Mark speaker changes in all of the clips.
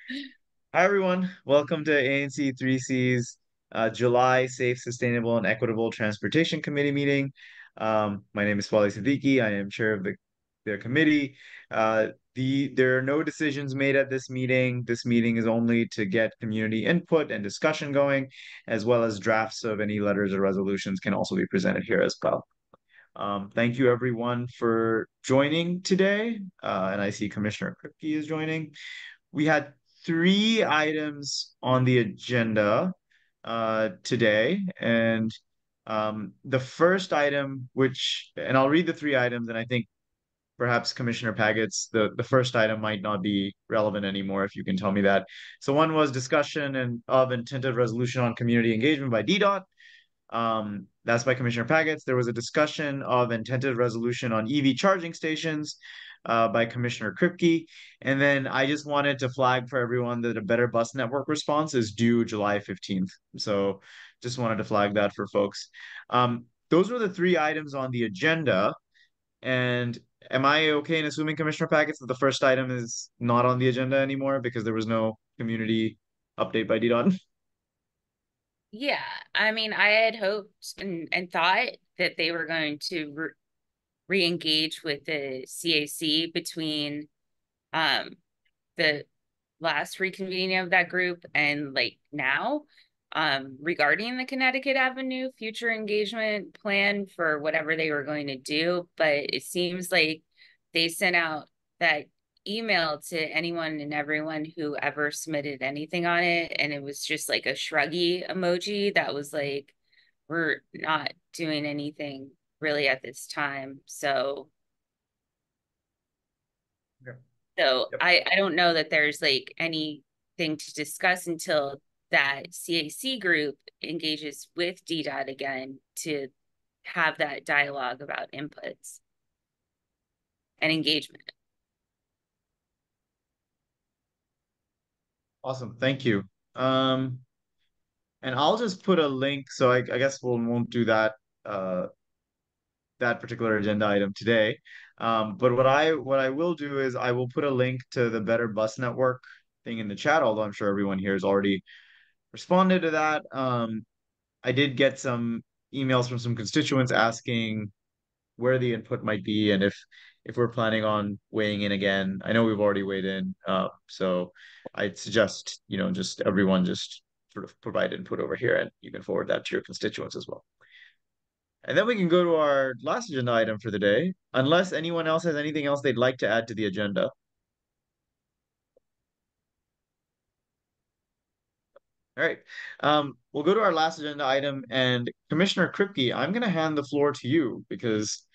Speaker 1: Hi, everyone. Welcome to ANC3C's July Safe, Sustainable, and Equitable Transportation Committee meeting. My name is Wally Siddiqui. I am chair of the committee. There are no decisions made at this meeting. This meeting is only to get community input and discussion going, as well as drafts of any letters or resolutions can also be presented here as well. Thank you, everyone, for joining today. And I see Commissioner Kripke is joining. We had three items on the agenda today, and the first item, and I'll read the three items, and I think perhaps Commissioner Paggett's the first item might not be relevant anymore if you can tell me that. So one was discussion and tentative resolution on community engagement by DDOT. That's by Commissioner Pagets. There was a discussion of intended resolution on EV charging stations by Commissioner Kripke. And then I just wanted to flag for everyone that a better bus network response is due July 15th. So just wanted to flag that for folks. Those were the three items on the agenda. And am I okay in assuming, Commissioner Pagets, that the first item is not on the agenda anymore because there was no community update by DDOT?
Speaker 2: Yeah, I mean, I had hoped and thought that they were going to re-engage with the CAC between um the last reconvening of that group and like now regarding the Connecticut Avenue future engagement plan for whatever they were going to do. But it seems like they sent out that email to anyone and everyone who ever submitted anything on it. And it was just like a shruggy emoji that was like, we're not doing anything really at this time.
Speaker 1: Okay.
Speaker 2: So
Speaker 1: Yep.
Speaker 2: I don't know that there's like anything to discuss until that CAC group engages with DDOT again to have that dialogue about inputs and engagement.
Speaker 1: Awesome. Thank you. Um, and I'll just put a link. So I guess we won't do uh, that particular agenda item today. But what I will do is I will put a link to the Better Bus Network thing in the chat, although I'm sure everyone here has already responded to that. I did get some emails from some constituents asking where the input might be and if we're planning on weighing in again. I know we've already weighed in, so I'd suggest, just everyone just sort of provide input over here, and you can forward that to your constituents as well. And then we can go to our last agenda item for the day, unless anyone else has anything else they'd like to add to the agenda. All right. We'll go to our last agenda item, and Commissioner Kripke, I'm going to hand the floor to you because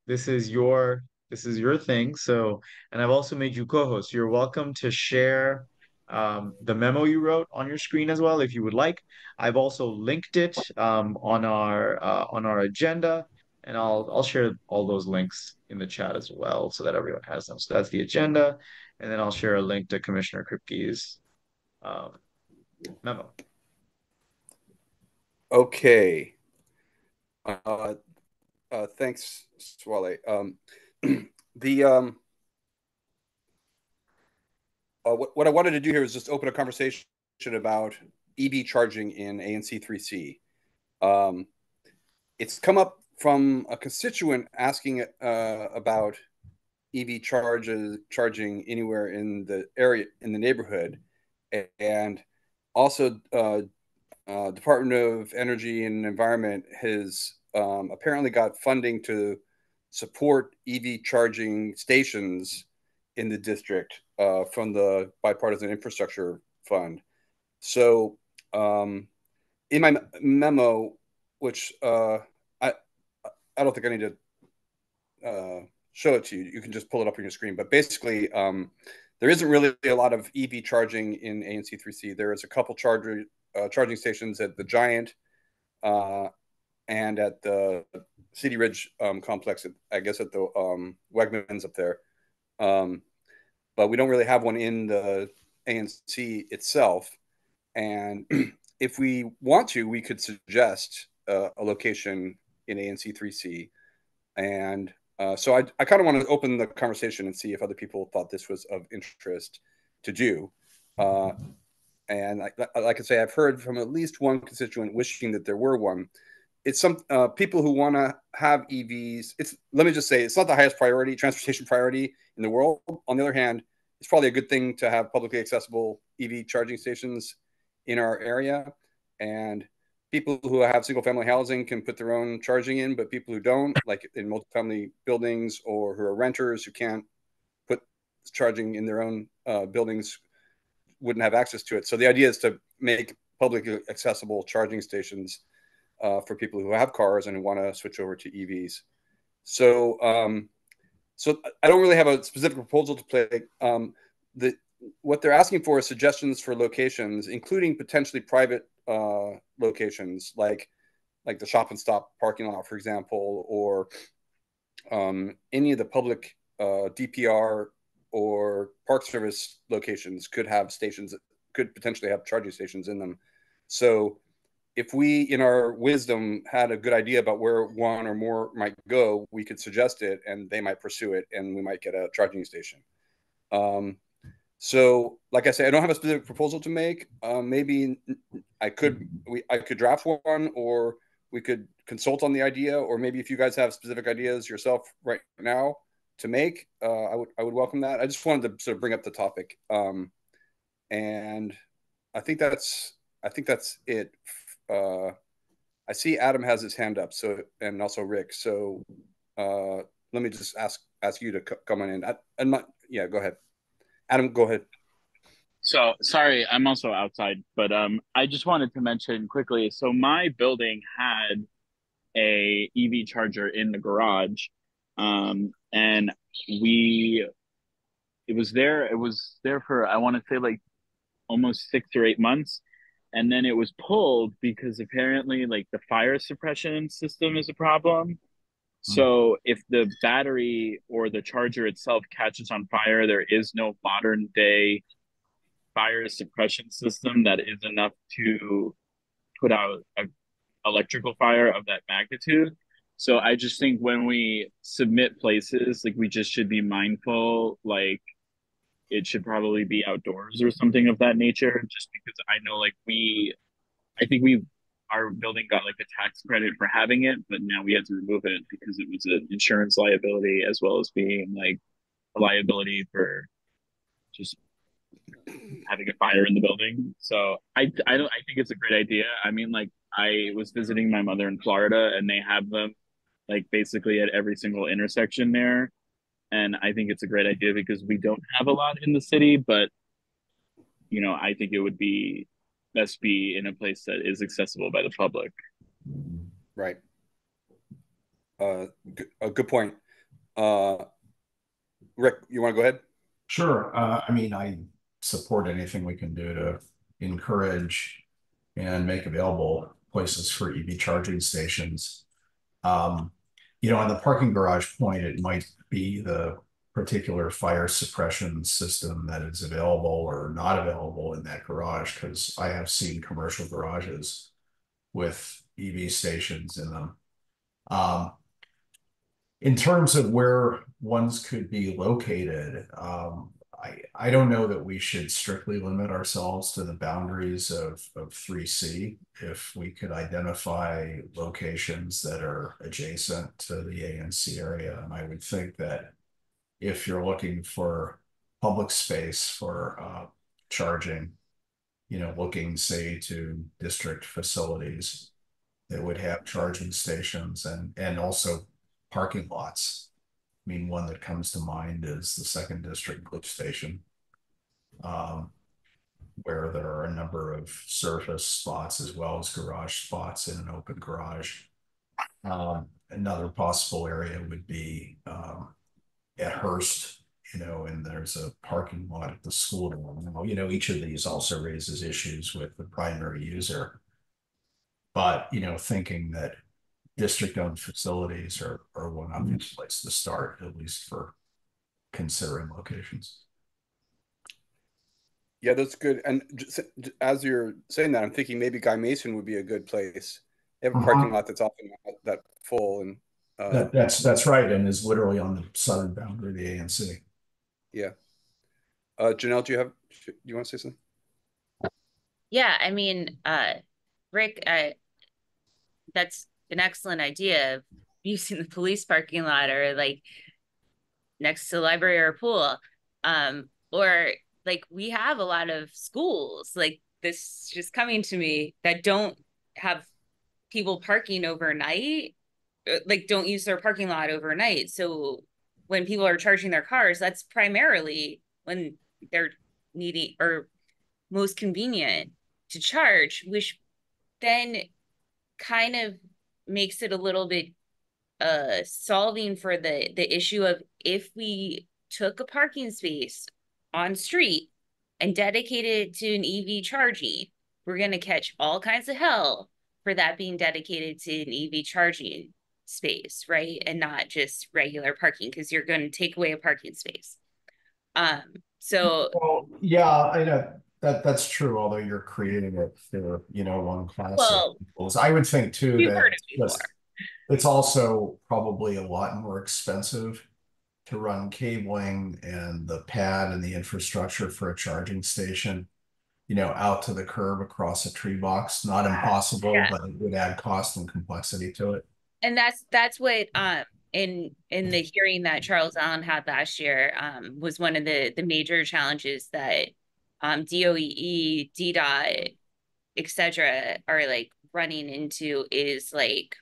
Speaker 1: this is your this is your thing. So, and I've also made you co-host. You're welcome to share the memo you wrote on your screen as well if you would like. I've also linked it on our agenda, and I'll share all those links in the chat as well so that everyone has them. So that's the agenda, and then I'll share a link to Commissioner Kripke's um, memo.
Speaker 3: Okay. Uh, Thanks, Swale. The what I wanted to do here is just open a conversation about EV charging in ANC3C. It's come up from a constituent asking about EV charging anywhere in the area in the neighborhood, and also Department of Energy and Environment has apparently got funding to support EV charging stations in the district from the Bipartisan Infrastructure Fund. So, in my memo, which I don't think I need to show it to you. You can just pull it up on your screen. But basically, there isn't really a lot of EV charging in ANC3C. There is a couple charging stations at the Giant and at the City Ridge complex, I guess at the Wegmans up there. But we don't really have one in the ANC itself. And if we want to, we could suggest a location in ANC3C. And so I kind of want to open the conversation and see if other people thought this was of interest to do. Uh, and like I say, I've heard from at least one constituent wishing that there were one. It's some people who want to have EVs. Let me just say, it's not the highest priority transportation priority in the world. On the other hand, it's probably a good thing to have publicly accessible EV charging stations in our area. And people who have single family housing can put their own charging in, but people who don't, like in multifamily buildings or who are renters who can't put charging in their own buildings, wouldn't have access to it. So the idea is to make publicly accessible charging stations for people who have cars and who want to switch over to EVs. So I don't really have a specific proposal to play. What they're asking for is suggestions for locations, including potentially private locations, like the shop and stop parking lot, for example, or any of the public DPR or Park Service locations could have stations that could potentially have charging stations in them. So if we, in our wisdom, had a good idea about where one or more might go, we could suggest it and they might pursue it and we might get a charging station. So like I say, I don't have a specific proposal to make. Maybe I could draft one, or we could consult on the idea, or maybe if you guys have specific ideas yourself right now to make, I would welcome that. I just wanted to sort of bring up the topic. And I think that's it. I see Adam has his hand up, so, and also Rick. So let me just ask you to come on in. Yeah, go ahead, Adam. Go ahead.
Speaker 4: So sorry, I'm also outside, but I just wanted to mention quickly. So my building had a EV charger in the garage, and we it was there for, I want to say, like almost 6 or 8 months, and then it was pulled because apparently like the fire suppression system is a problem. So if the battery or the charger itself catches on fire, there is no modern day fire suppression system that is enough to put out a electrical fire of that magnitude. So I just think when we submit places, like we just should be mindful, like it should probably be outdoors or something of that nature, just because I know like I think our building got like a tax credit for having it, but now we had to remove it because it was an insurance liability as well as being like a liability for just having a fire in the building. So I think it's a great idea. I mean, like I was visiting my mother in Florida and they have them like basically at every single intersection there. And I think it's a great idea because we don't have a lot in the city, but I think it would be best be in a place that is accessible by the public.
Speaker 3: Right. A good point. Rick, you want to go ahead?
Speaker 5: Sure. I mean, I support anything we can do to encourage and make available places for EV charging stations. On the parking garage point, it might be the particular fire suppression system that is available or not available in that garage, because I have seen commercial garages with EV stations in them. In terms of where ones could be located, I don't know that we should strictly limit ourselves to the boundaries of 3C. If we could identify locations that are adjacent to the ANC area, and I would think that if you're looking for public space for charging, looking, say, to district facilities that would have charging stations and also parking lots. I mean, one that comes to mind is the second district lift station, where there are a number of surface spots as well as garage spots in an open garage. Another possible area would be at Hearst, and there's a parking lot at the school. Each of these also raises issues with the primary user. But, thinking that district-owned facilities are one obvious place to start, at least for considering locations.
Speaker 3: Yeah, that's good. And just, as you're saying that, I'm thinking maybe Guy Mason would be a good place. They have a parking lot that's often not that full, and
Speaker 5: that's right, and is literally on the southern boundary of the ANC.
Speaker 3: Yeah. Janelle, do you want to say something?
Speaker 2: Yeah, I mean, Rick, that's an excellent idea of using the police parking lot or like next to the library or a pool. Or like we have a lot of schools like this just coming to me that don't have people parking overnight, like don't use their parking lot overnight. So when people are charging their cars, that's primarily when they're needing or most convenient to charge, which then kind of makes it a little bit solving for the issue of if we took a parking space on street and dedicated it to an EV charging, we're going to catch all kinds of hell for that being dedicated to an EV charging space, right? And not just regular parking because you're going to take away a parking space. Um, so
Speaker 5: Well, yeah, I know that's true, although you're creating it for, one class of
Speaker 2: well,
Speaker 5: people. I would think too
Speaker 2: we've
Speaker 5: that
Speaker 2: heard it before.
Speaker 5: it's also probably a lot more expensive to run cabling and the pad and the infrastructure for a charging station, out to the curb across a tree box. Not impossible,
Speaker 2: Yeah.
Speaker 5: but it would add cost and complexity to it.
Speaker 2: And that's what in the hearing that Charles Allen had last year was one of the major challenges that DOE, DDOT, etc. are like running into is like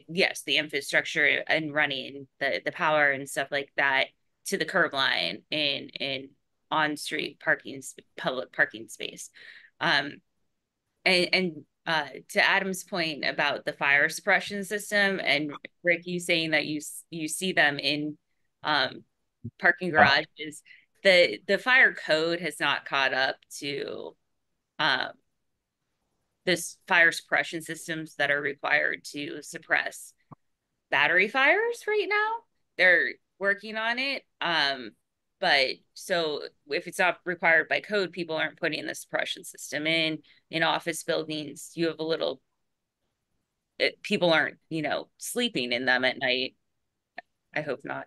Speaker 2: yes, the infrastructure and running the power and stuff like that to the curb line and on street parking, public parking space. Um, and to Adam's point about the fire suppression system, and Rick, you saying that you see them in parking garages, the fire code has not caught up to um, this fire suppression systems that are required to suppress battery fires right now. They're working on it. But so if it's not required by code, people aren't putting the suppression system in office buildings. You have a little people aren't, sleeping in them at night. I hope not.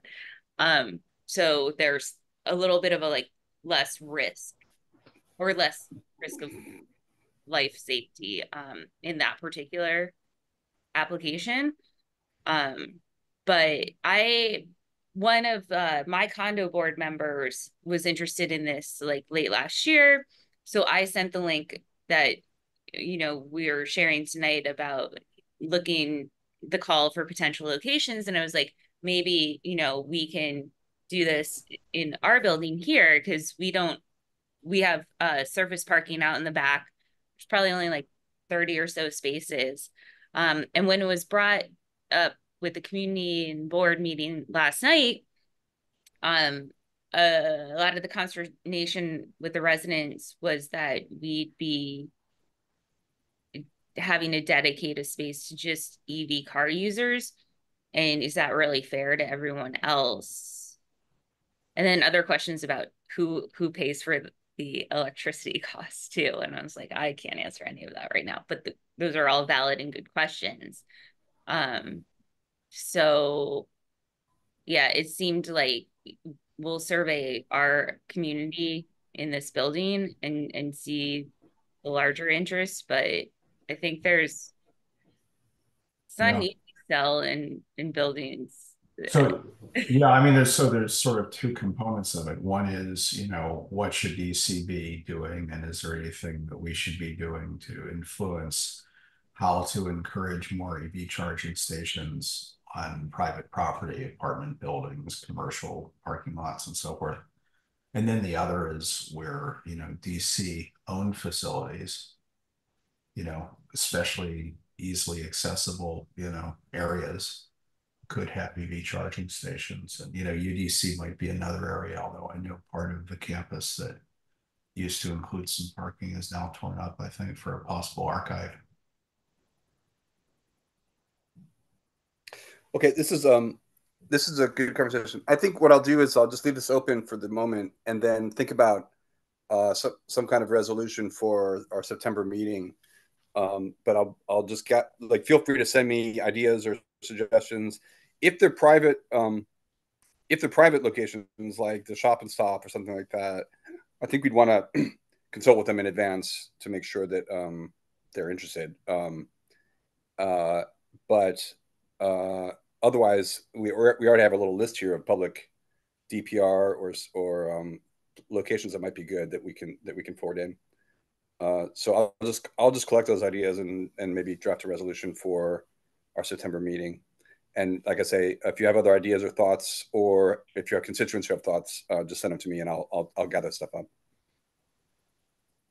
Speaker 2: So there's a little bit of a like less risk or less risk of life safety in that particular application. Um, but one of my condo board members was interested in this like late last year. So I sent the link that, we're sharing tonight about looking the call for potential locations. And I was like, maybe, we can do this in our building here because we have surface parking out in the back. There's probably only like 30 or so spaces. And when it was brought up with the community and board meeting last night, a lot of the consternation with the residents was that we'd be having to dedicate a space to just EV car users. And is that really fair to everyone else? And then other questions about who pays for the electricity costs too. And I was like, I can't answer any of that right now, but those are all valid and good questions. So yeah, it seemed like we'll survey our community in this building and see the larger interest, but I think it's not an
Speaker 5: Yeah.
Speaker 2: easy sell in buildings.
Speaker 5: So, yeah, I mean, there's sort of two components of it. One is, what should DC be doing, and is there anything that we should be doing to influence how to encourage more EV charging stations on private property, apartment buildings, commercial parking lots, and so forth. And then the other is where, DC owned facilities, especially easily accessible, areas could have EV charging stations. And, UDC might be another area, although I know part of the campus that used to include some parking is now torn up, I think, for a possible archive.
Speaker 3: Okay, this is a good conversation. I think what I'll do is I'll just leave this open for the moment and then think about some kind of resolution for our September meeting. But I'll just get like feel free to send me ideas or suggestions if they're private. If they're private locations like the Shop and Stop or something like that, I think we'd want to consult with them in advance to make sure that they're interested. But otherwise, we already have a little list here of public DPR or locations that might be good that we can forward in. So I'll just collect those ideas and maybe draft a resolution for our September meeting. And like I say, if you have other ideas or thoughts, or if you have constituents who have thoughts, just send them to me and I'll gather stuff up.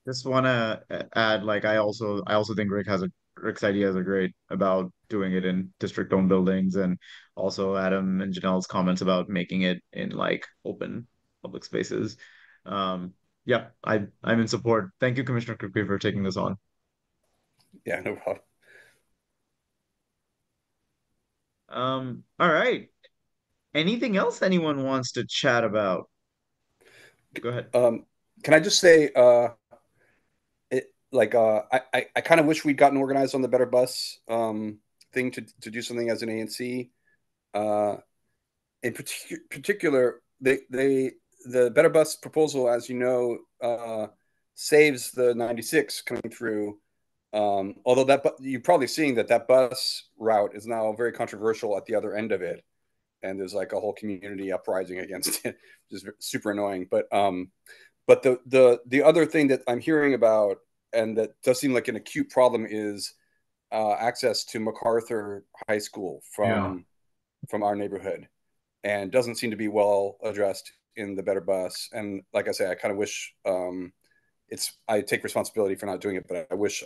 Speaker 1: Just want to add, like, I also think Rick's ideas are great about doing it in district-owned buildings, and also Adam and Janelle's comments about making it in like open public spaces. Yeah, I'm in support. Thank you, Commissioner Kirkby, for taking this on.
Speaker 3: Yeah, no problem.
Speaker 1: All right. Anything else anyone wants to chat about? Go ahead.
Speaker 3: Can I just say, I kind of wish we'd gotten organized on the Better Bus thing to do something as an ANC. In particular, the Better Bus proposal, as you know, saves the 96 coming through. Although you're probably seeing that bus route is now very controversial at the other end of it, and there's like a whole community uprising against it, which is super annoying. But the other thing that I'm hearing about, and that does seem like an acute problem, is access to MacArthur High School from our neighborhood, and doesn't seem to be well addressed in the Better Bus. And like I say, I kind of wish I take responsibility for not doing it, but I wish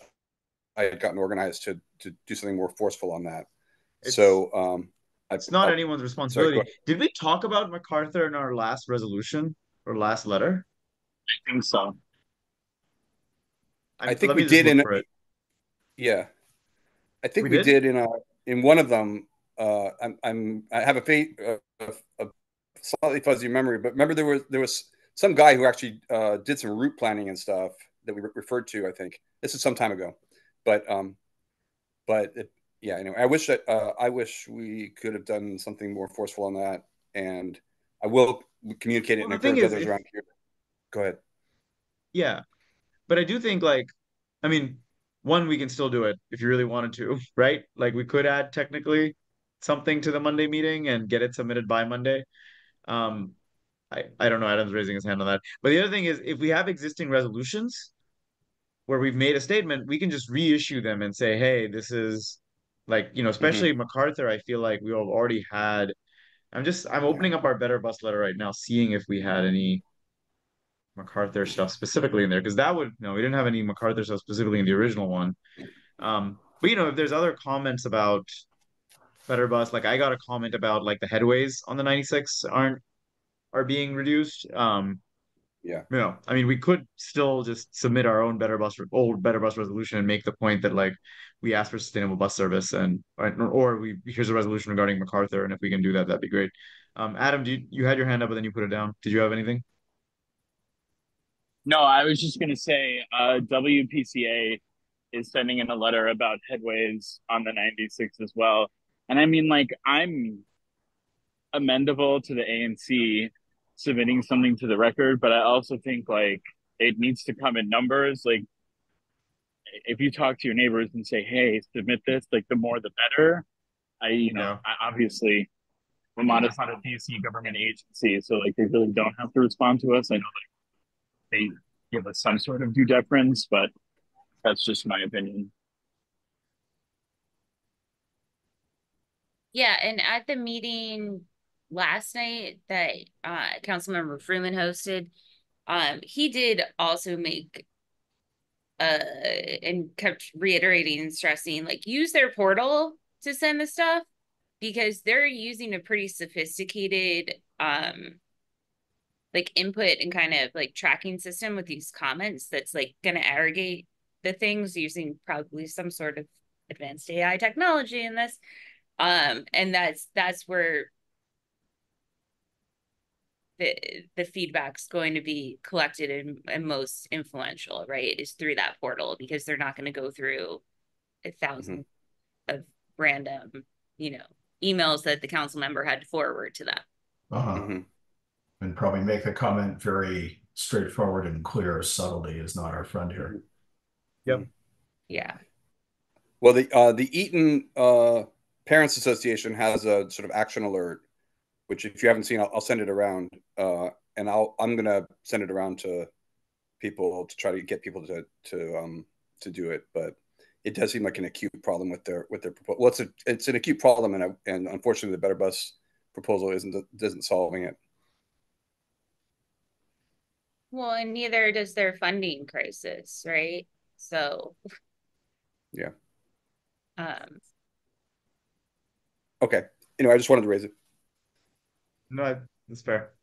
Speaker 3: I had gotten organized to do something more forceful on that.
Speaker 1: It's not anyone's responsibility. Sorry, did we talk about MacArthur in our last resolution or last letter?
Speaker 4: I think so.
Speaker 3: I think we did yeah. I think we did in one of them. I have a slightly fuzzy memory, but remember there was some guy who actually did some route planning and stuff that we referred to. I think this is some time ago, but yeah. Anyway, I wish we could have done something more forceful on that, and I will communicate it and encourage others around here. Go ahead.
Speaker 1: Yeah, but I do think, like, I mean, one, we can still do it if you really wanted to, right? Like, we could add technically something to the Monday meeting and get it submitted by Monday. I don't know. Adam's raising his hand on that. But the other thing is, if we have existing resolutions where we've made a statement, we can just reissue them and say, hey, this is like, especially MacArthur, I feel like we have already had. I'm opening up our Better Bus letter right now, seeing if we had any MacArthur stuff specifically in there, because no, we didn't have any MacArthur stuff specifically in the original one. But if there's other comments about Better Bus, like I got a comment about like the headways on the 96 are being reduced.
Speaker 3: Yeah.
Speaker 1: I mean, we could still just submit our own old Better Bus resolution and make the point that like we ask for sustainable bus service, or here's a resolution regarding MacArthur, and if we can do that, that'd be great. Adam, you had your hand up, but then you put it down. Did you have anything?
Speaker 4: No, I was just going to say WPCA is sending in a letter about headways on the 96 as well. And I mean, like, I'm amendable to the ANC submitting something to the record, but I also think, like, it needs to come in numbers. Like, if you talk to your neighbors and say, hey, submit this, like, the more the better. I obviously, Vermont is not a DC government agency, so, like, they really don't have to respond to us. I know, like, they give us some sort of due deference, but that's just my opinion.
Speaker 2: Yeah, and at the meeting last night that Councilmember Freeman hosted, he did also make and kept reiterating and stressing, like, use their portal to send the stuff, because they're using a pretty sophisticated like input and kind of like tracking system with these comments that's like going to aggregate the things using probably some sort of advanced AI technology in this. And that's where the feedback's going to be collected and most influential, right? Is through that portal, because they're not going to go through 1,000 of random, emails that the council member had to forward to them.
Speaker 5: And probably make the comment very straightforward and clear. Subtlety is not our friend here.
Speaker 1: Yep.
Speaker 2: Yeah.
Speaker 3: Well, the Eaton Parents Association has a sort of action alert, which if you haven't seen, I'll send it around, and I'm gonna send it around to people to try to get people to do it. But it does seem like an acute problem with their proposal. Well, it's an acute problem, and unfortunately, the Better Bus proposal isn't solving it.
Speaker 2: Well, and neither does their funding crisis, right? So,
Speaker 3: Yeah.
Speaker 2: um,
Speaker 3: Okay. Anyway, I just wanted to raise it.
Speaker 1: No, that's fair.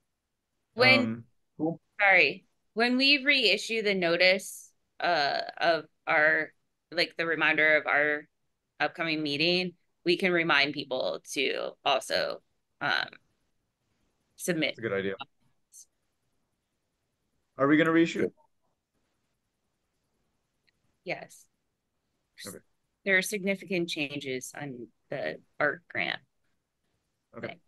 Speaker 2: when
Speaker 1: Cool.
Speaker 2: sorry, when we reissue the notice of our like the reminder of our upcoming meeting, we can remind people to also submit.
Speaker 1: That's a good idea. Are we gonna reissue?
Speaker 3: Good.
Speaker 2: Yes.
Speaker 1: Okay.
Speaker 2: There are significant changes on the art grant.
Speaker 1: Okay.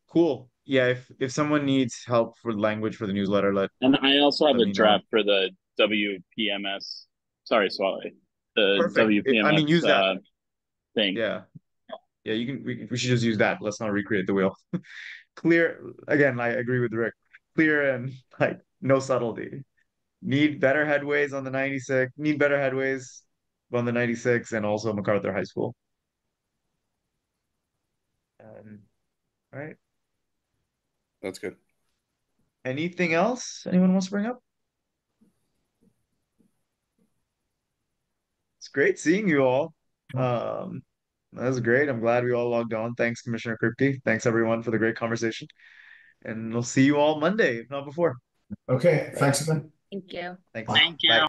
Speaker 1: Cool. Yeah, if someone needs help for language for the newsletter,
Speaker 4: And I also have
Speaker 1: let
Speaker 4: a
Speaker 1: me know.
Speaker 4: draft for the WPMS. Sorry, Swally. The
Speaker 1: Perfect. I mean, use
Speaker 4: WPMS
Speaker 1: that.
Speaker 4: thing.
Speaker 1: Yeah. Yeah, we should just use that. Let's not recreate the wheel. Clear again, I agree with Rick. Clear and like no subtlety. Need better headways on the 96, need better headways on the 96 and also MacArthur High School. All right.
Speaker 3: That's good.
Speaker 1: Anything else anyone wants to bring up? It's great seeing you all. That was great. I'm glad we all logged on. Thanks, Commissioner Kripke. Thanks everyone for the great conversation. And we'll see you all Monday, if not before.
Speaker 5: Okay, thanks again.
Speaker 2: Thank you.
Speaker 1: Thanks.
Speaker 5: Bye.
Speaker 4: Thank you.
Speaker 1: Bye.